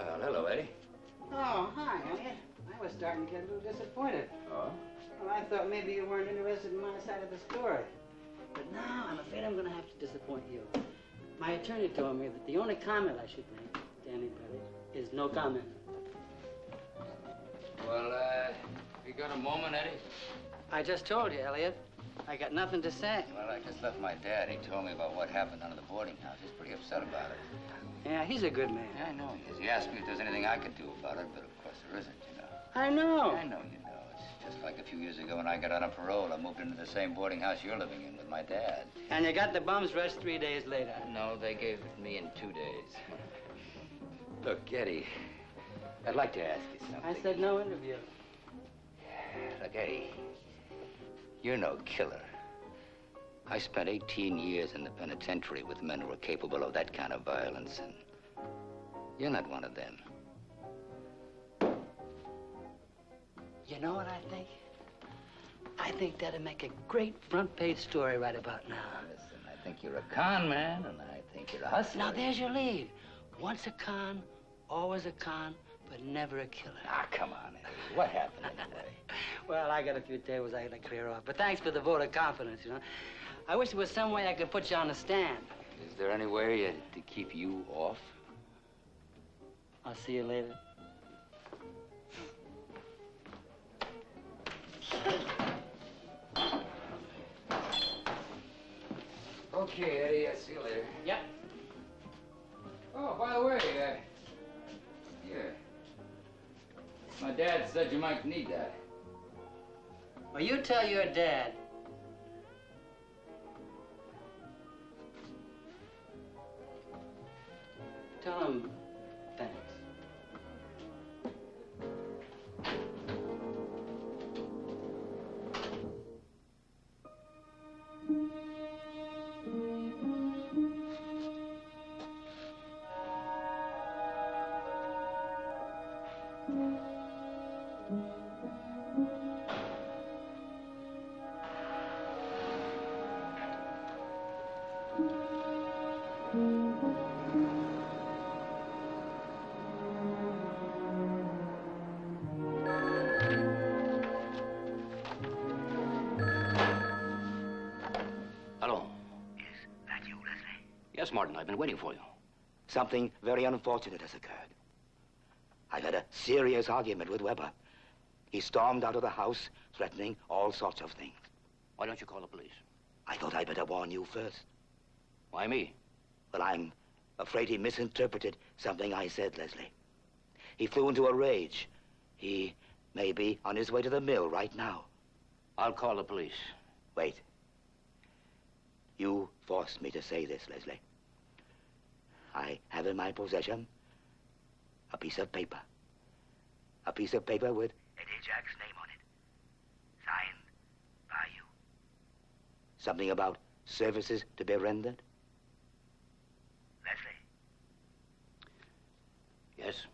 Well, hello, Eddie. Oh, hi, Elliot. I was starting to get a little disappointed. Oh? Well, I thought maybe you weren't interested in my side of the story. But now I'm afraid I'm going to have to disappoint you. My attorney told me that the only comment I should make to anybody is no comment. Well, you got a moment, Eddie? I just told you, Elliot. I got nothing to say. Well, I just left my dad. He told me about what happened under the boarding house. He's pretty upset about it. Yeah, he's a good man. Yeah, I know he is. He asked me if there's anything I could do about it, but of course there isn't, you know. I know. I know you know. It's just like a few years ago when I got out of parole. I moved into the same boarding house you're living in with my dad. And you got the bum's rush 3 days later. No, they gave it to me in 2 days. Look, Eddie, I'd like to ask you something. I said no interview. Look, Eddie, you're no killer. I spent 18 years in the penitentiary with men who were capable of that kind of violence, and you're not one of them. You know what I think? I think that'd make a great front page story right about now. Listen, I think you're a con man, and I think you're a hustler. Now, there's your lead. Once a con, always a con, but never a killer. Ah, come on, Eddie. What happened anyway? Well, I got a few tables I got to clear off, but thanks for the vote of confidence, you know. I wish there was some way I could put you on the stand. Is there any way to keep you off? I'll see you later. Okay, Eddie, I'll see you later. Yep. Oh, by the way, here. My dad said you might need that. Well, you tell your dad. Tell him thanks. Hello. Is that you, Leslie? Yes, Martin, I've been waiting for you. Something very unfortunate has occurred. I've had a serious argument with Weber. He stormed out of the house, threatening all sorts of things. Why don't you call the police? I thought I'd better warn you first. Why me? Well, I'm afraid he misinterpreted something I said, Leslie. He flew into a rage. He may be on his way to the mill right now. I'll call the police. Wait. You forced me to say this, Leslie. I have in my possession a piece of paper. A piece of paper with Eddie Jack's name on it. Signed by you. Something about services to be rendered? Leslie. Yes?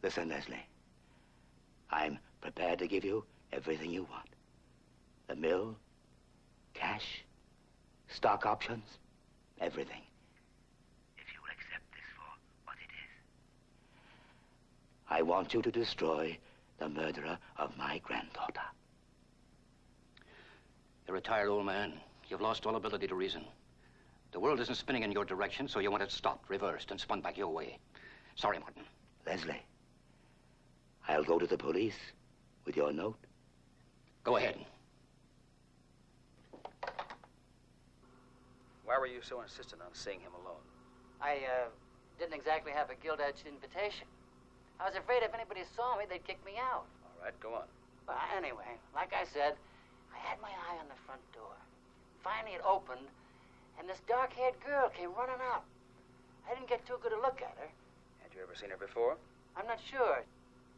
Listen, Leslie. I'm prepared to give you everything you want. The mill, cash, stock options, everything. If you'll accept this for what it is. I want you to destroy the murderer of my granddaughter. You're a tired old man. You've lost all ability to reason. The world isn't spinning in your direction, so you want it stopped, reversed, and spun back your way. Sorry, Martin. Leslie, I'll go to the police with your note. Go ahead. Why were you so insistent on seeing him alone? I didn't exactly have a gilt-edged invitation. I was afraid if anybody saw me, they'd kick me out. All right, go on. But anyway, like I said, I had my eye on the front door. Finally, it opened, and this dark-haired girl came running up. I didn't get too good a look at her. Had you ever seen her before? I'm not sure.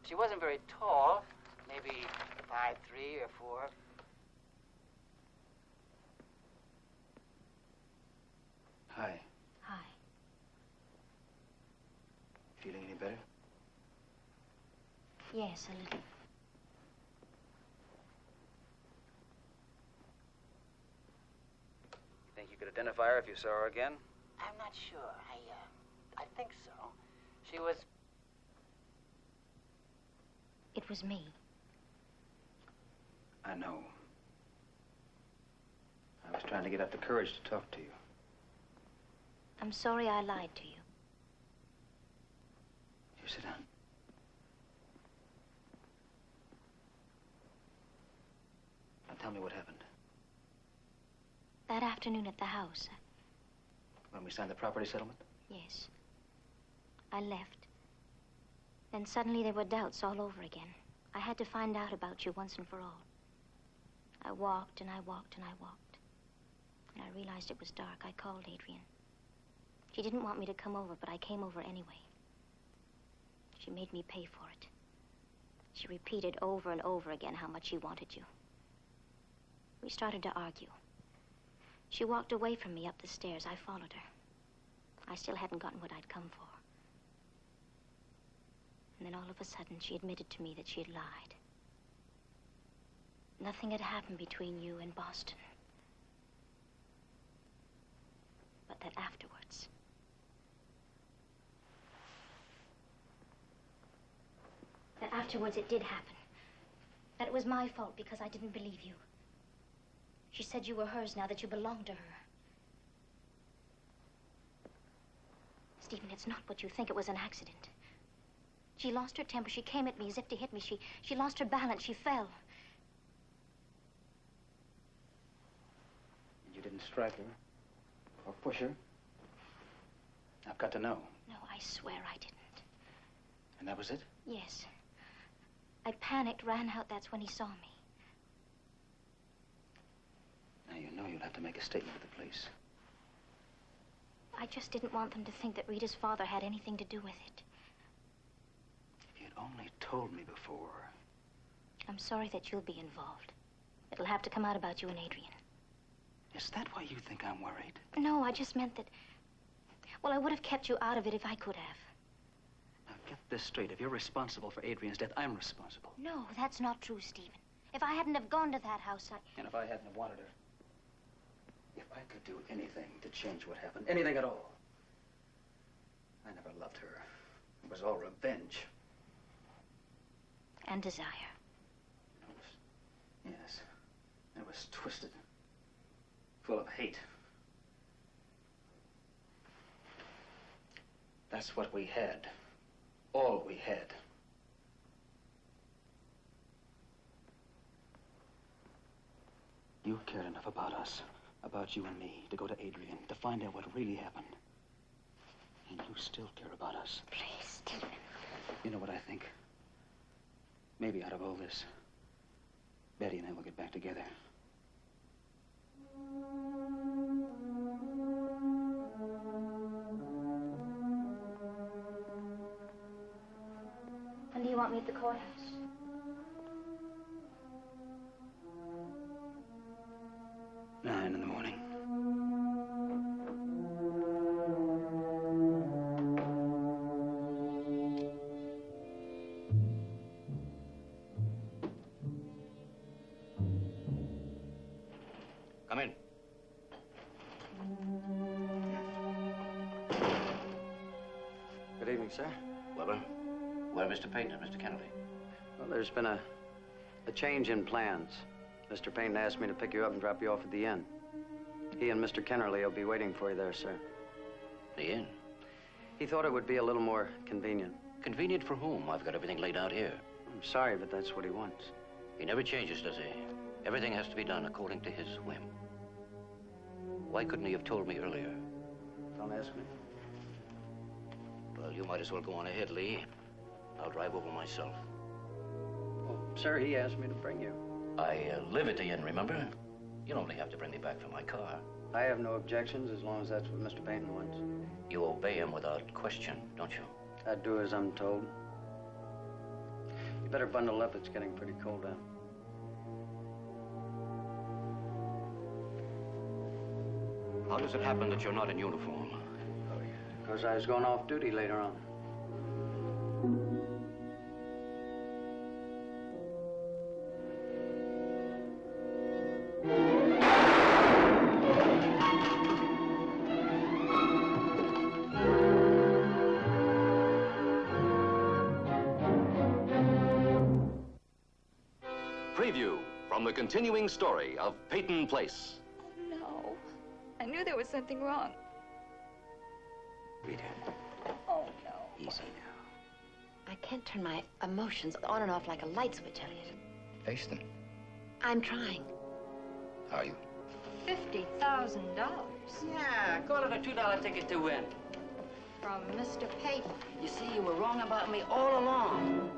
She wasn't very tall, maybe 5'3" or 4. Hi. Hi. Feeling any better? Yes, a little. You think you could identify her if you saw her again? I'm not sure. I think so. She was... It was me. I know. I was trying to get up the courage to talk to you. I'm sorry I lied to you. You sit down. Now tell me what happened. That afternoon at the house, When we signed the property settlement? yes. I left. Then suddenly there were doubts all over again. I had to find out about you once and for all. I walked and I walked and I walked. When I realized it was dark, I called Adrian. She didn't want me to come over, but I came over anyway. She made me pay for it. She repeated over and over again how much she wanted you. We started to argue. She walked away from me up the stairs. I followed her. I still hadn't gotten what I'd come for. And then all of a sudden, she admitted to me that she had lied. Nothing had happened between you and Boston. But that afterwards... that afterwards it did happen. That it was my fault because I didn't believe you. She said you were hers now, that you belonged to her. Stephen, it's not what you think. It was an accident. She lost her temper. She came at me as if to hit me. She lost her balance. She fell. You didn't strike her or push her? I've got to know. No, I swear I didn't. And that was it? Yes. I panicked, ran out. That's when he saw me. Now you know you'll have to make a statement to the police. I just didn't want them to think that Rita's father had anything to do with it. If you'd only told me before. I'm sorry that you'll be involved. It'll have to come out about you and Adrian. Is that why you think I'm worried? No, I just meant that... Well, I would have kept you out of it if I could have. Now get this straight. If you're responsible for Adrian's death, I'm responsible. No, that's not true, Stephen. If I hadn't have gone to that house, And if I hadn't have wanted her, if I could do anything to change what happened, anything at all, I never loved her. It was all revenge. And desire. Yes. It was twisted. Full of hate. That's what we had. All we had. You cared enough about us, about you and me, to go to Adrian, to find out what really happened. And you still care about us. Please, Stephen. You know what I think? Maybe out of all this, Betty and I will get back together. When do you want me at the courthouse? Nine in the morning. Come in. Good evening, sir. Weber, where are Mr. Peyton and Mr. Kennedy? Well, there's been a change in plans. Mr. Payne asked me to pick you up and drop you off at the inn. He and Mr. Kennerly will be waiting for you there, sir. The inn? He thought it would be a little more convenient. Convenient for whom? I've got everything laid out here. I'm sorry, but that's what he wants. He never changes, does he? Everything has to be done according to his whim. Why couldn't he have told me earlier? Don't ask me. Well, you might as well go on ahead, Lee. I'll drive over myself. Well, sir, he asked me to bring you. I live at the inn, remember? You'll only have to bring me back for my car. I have no objections as long as that's what Mr. Payne wants. You obey him without question, don't you? I do as I'm told. You better bundle up. It's getting pretty cold out. How does it happen that you're not in uniform? Because I was going off duty later on. preview from the continuing story of Peyton Place. No. I knew there was something wrong. Rita, Oh, no. easy now. I can't turn my emotions on and off like a light switch, Elliot. Face them. I'm trying. Are you? $50,000 Yeah, call it a $2 ticket to win. from Mr. Peyton. You see, you were wrong about me all along.